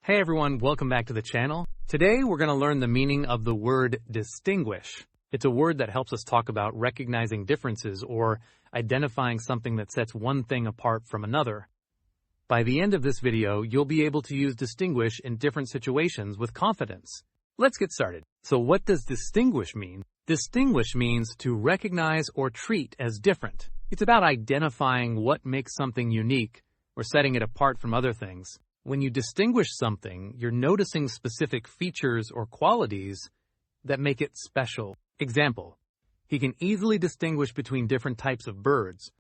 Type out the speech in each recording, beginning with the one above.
Hey everyone, welcome back to the channel. Today we're going to learn the meaning of the word distinguish. It's a word that helps us talk about recognizing differences or identifying something that sets one thing apart from another. By the end of this video, you'll be able to use distinguish in different situations with confidence. Let's get started. So what does distinguish mean? Distinguish means to recognize or treat as different. It's about identifying what makes something unique or setting it apart from other things. When you distinguish something, you're noticing specific features or qualities that make it special. Example, he can easily distinguish between different types of birds.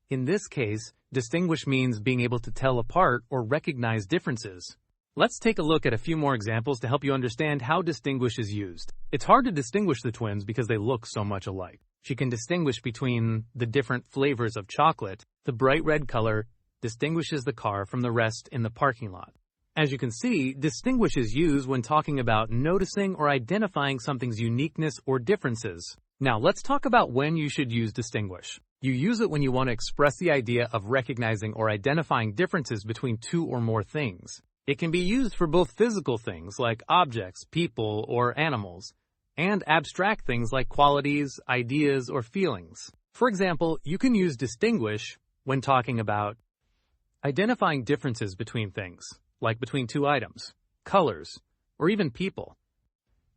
In this case, distinguish means being able to tell apart or recognize differences. Let's take a look at a few more examples to help you understand how distinguish is used. It's hard to distinguish the twins because they look so much alike. She can distinguish between the different flavors of chocolate. The bright red color distinguishes the car from the rest in the parking lot. As you can see, distinguish is used when talking about noticing or identifying something's uniqueness or differences. Now, let's talk about when you should use distinguish. You use it when you want to express the idea of recognizing or identifying differences between two or more things. It can be used for both physical things like objects, people, or animals, and abstract things like qualities, ideas, or feelings. For example, you can use distinguish when talking about identifying differences between things, like between two items, colors, or even people.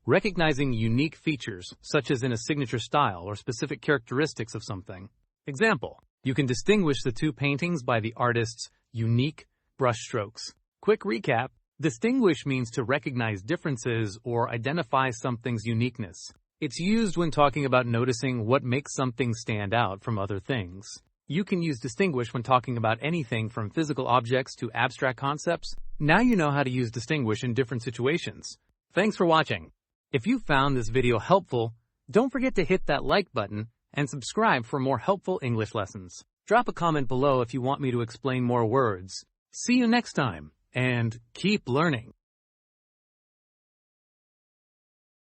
Recognizing unique features, such as in a signature style or specific characteristics of something. Example, you can distinguish the two paintings by the artist's unique brushstrokes. Quick recap, distinguish means to recognize differences or identify something's uniqueness. It's used when talking about noticing what makes something stand out from other things. You can use distinguish when talking about anything from physical objects to abstract concepts. Now you know how to use distinguish in different situations. Thanks for watching. If you found this video helpful, don't forget to hit that like button and subscribe for more helpful English lessons. Drop a comment below if you want me to explain more words. See you next time, and keep learning.